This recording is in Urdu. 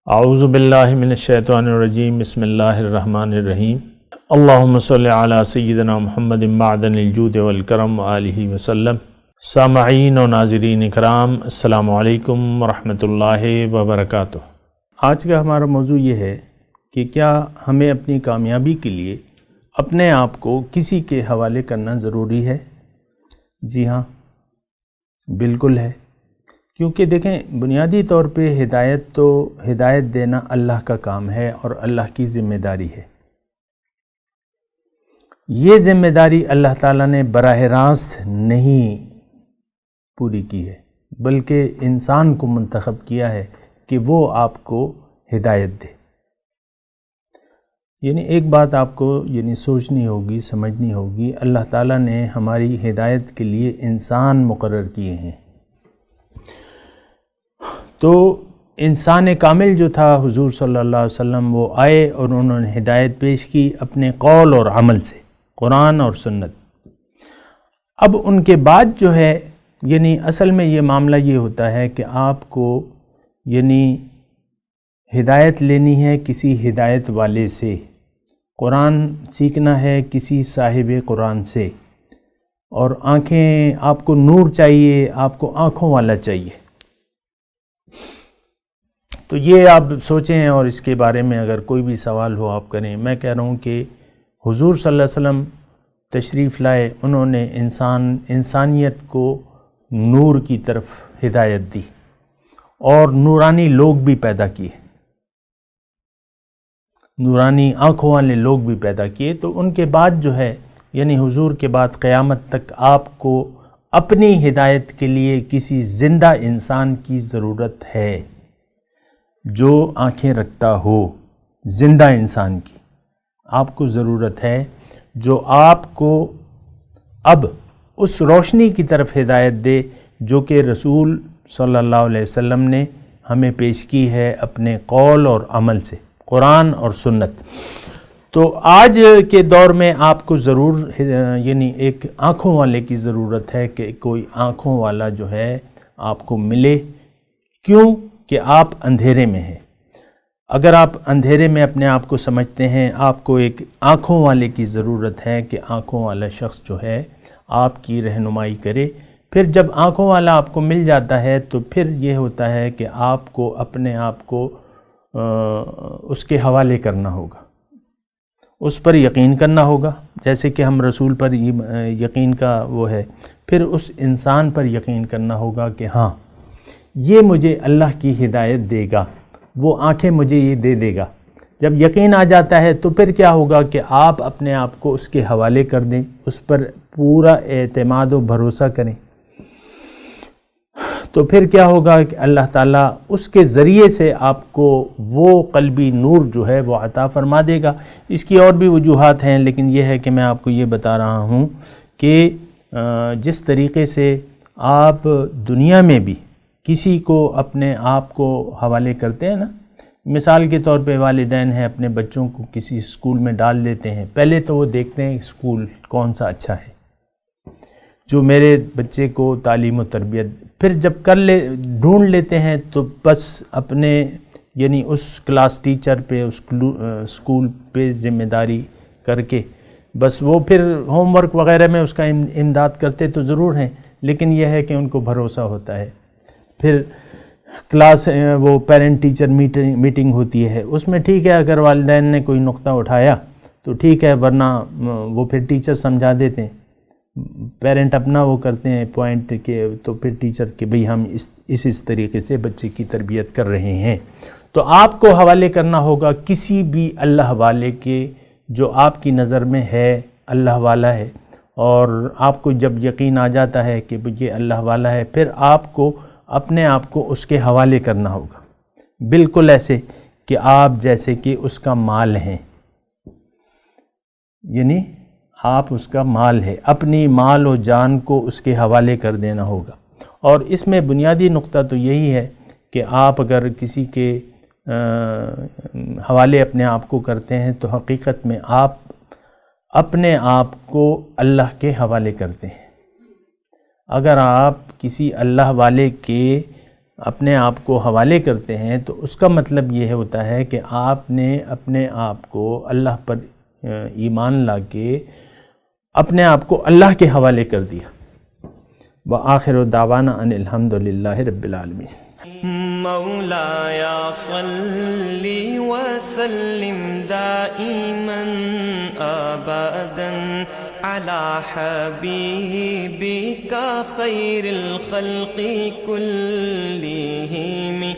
اعوذ باللہ من الشیطان الرجیم بسم اللہ الرحمن الرحیم اللہم صلی علی سیدنا محمد معدن الجود والکرم آلہ وسلم۔ سامعین و ناظرین اکرام، السلام علیکم ورحمۃ اللہ وبرکاتہ۔ آج کا ہمارا موضوع یہ ہے کہ کیا ہمیں اپنی کامیابی کے لیے اپنے آپ کو کسی کے حوالے کرنا ضروری ہے؟ جی ہاں، بالکل ہے، کیونکہ دیکھیں بنیادی طور پہ ہدایت دینا اللہ کا کام ہے اور اللہ کی ذمہ داری ہے۔ یہ ذمہ داری اللہ تعالیٰ نے براہ راست نہیں پوری کی ہے، بلکہ انسان کو منتخب کیا ہے کہ وہ آپ کو ہدایت دے۔ یعنی ایک بات آپ کو سوچنی ہوگی، سمجھنی ہوگی، اللہ تعالیٰ نے ہماری ہدایت کے لیے انسان مقرر کیے ہیں۔ تو انسان کامل جو تھا حضور صلی اللہ علیہ وسلم، وہ آئے اور انہوں نے ہدایت پیش کی اپنے قول اور عمل سے، قرآن اور سنت۔ اب ان کے بعد جو ہے اصل میں یہ معاملہ یہ ہوتا ہے کہ آپ کو ہدایت لینی ہے کسی ہدایت والے سے، قرآن سیکھنا ہے کسی صاحب قرآن سے، اور آنکھیں آپ کو نور چاہیے، آپ کو آنکھوں والا چاہیے۔ تو یہ آپ سوچیں اور اس کے بارے میں اگر کوئی بھی سوال ہو آپ کریں۔ میں کہہ رہا ہوں کہ حضور صلی اللہ علیہ وسلم تشریف لائے، انہوں نے انسانیت کو نور کی طرف ہدایت دی اور نورانی لوگ بھی پیدا کیے، نورانی آنکھوں والے لوگ بھی پیدا کیے۔ تو ان کے بعد جو ہے حضور کے بعد قیامت تک آپ کو اپنی ہدایت کے لیے کسی زندہ انسان کی ضرورت ہے جو آنکھیں رکھتا ہو، زندہ انسان کی آپ کو ضرورت ہے جو آپ کو اب اس روشنی کی طرف ہدایت دے جو کہ رسول صلی اللہ علیہ وسلم نے ہمیں پیش کی ہے اپنے قول اور عمل سے، قرآن اور سنت۔ تو آج کے دور میں آپ کو ضرور ایک آنکھوں والے کی ضرورت ہے کہ کوئی آنکھوں والا جو ہے آپ کو ملے۔ کیوں کہ آپ اندھیرے میں ہیں۔ اگر آپ اندھیرے میں اپنے آپ کو سمجھتے ہیں، آپ کو ایک آنکھوں والے کی ضرورت ہے کہ آنکھوں والا شخص جو ہے آپ کی رہنمائی کرے۔ پھر جب آنکھوں والا آپ کو مل جاتا ہے تو پھر یہ ہوتا ہے کہ آپ کو اپنے آپ کو اس کے حوالے کرنا ہوگا، اس پر یقین کرنا ہوگا، جیسے کہ ہم رسول پر یقین کا وہ ہے، پھر اس انسان پر یقین کرنا ہوگا کہ ہاں یہ مجھے اللہ کی ہدایت دے گا، وہ آنکھیں مجھے یہ دے دے گا۔ جب یقین آ جاتا ہے تو پھر کیا ہوگا کہ آپ اپنے آپ کو اس کے حوالے کر دیں، اس پر پورا اعتماد و بھروسہ کریں۔ تو پھر کیا ہوگا کہ اللہ تعالیٰ اس کے ذریعے سے آپ کو وہ قلبی نور جو ہے وہ عطا فرما دے گا۔ اس کی اور بھی وجوہات ہیں، لیکن یہ ہے کہ میں آپ کو یہ بتا رہا ہوں کہ جس طریقے سے آپ دنیا میں بھی کسی کو اپنے آپ کو حوالے کرتے ہیں نا، مثال کے طور پہ والدین ہیں اپنے بچوں کو کسی اسکول میں ڈال دیتے ہیں، پہلے تو وہ دیکھتے ہیں اسکول کون سا اچھا ہے جو میرے بچے کو تعلیم و تربیت، پھر جب ڈھونڈ لیتے ہیں تو بس اپنے اس کلاس ٹیچر پہ، اس اسکول پہ ذمہ داری کر کے بس وہ پھر ہوم ورک وغیرہ میں اس کا امداد کرتے تو ضرور ہیں، لیکن یہ ہے کہ ان کو بھروسہ ہوتا ہے۔ پھر کلاس وہ پیرنٹ ٹیچر میٹنگ ہوتی ہے، اس میں ٹھیک ہے اگر والدین نے کوئی نقطہ اٹھایا تو ٹھیک ہے، ورنہ وہ پھر ٹیچر سمجھا دیتے ہیں، پیرنٹ اپنا وہ کرتے ہیں پوائنٹ کے، تو پھر ٹیچر کہ بھئی ہم اس طریقے سے بچے کی تربیت کر رہے ہیں۔ تو آپ کو حوالے کرنا ہوگا کسی بھی اللہ والے کے جو آپ کی نظر میں ہے اللہ والا ہے، اور آپ کو جب یقین آ جاتا ہے کہ یہ اللہ والا ہے، پھر آپ کو اپنے آپ کو اس کے حوالے کرنا ہوگا، بالکل ایسے کہ آپ جیسے کہ اس کا مال ہیں، آپ اس کا مال ہے، اپنی مال و جان کو اس کے حوالے کر دینا ہوگا۔ اور اس میں بنیادی نقطہ تو یہی ہے کہ آپ اگر کسی کے حوالے اپنے آپ کو کرتے ہیں تو حقیقت میں آپ اپنے آپ کو اللہ کے حوالے کرتے ہیں۔ اگر آپ کسی اللہ والے کے اپنے آپ کو حوالے کرتے ہیں تو اس کا مطلب یہ ہوتا ہے کہ آپ نے اپنے آپ کو اللہ پر ایمان لا کے اپنے آپ کو اللہ کے حوالے کر دیا۔ وآخر دعوانا ان الحمد للہ رب العالمین۔ مولاي صل وسلم دائما ابدا على حبيبك خير الخلق كلهم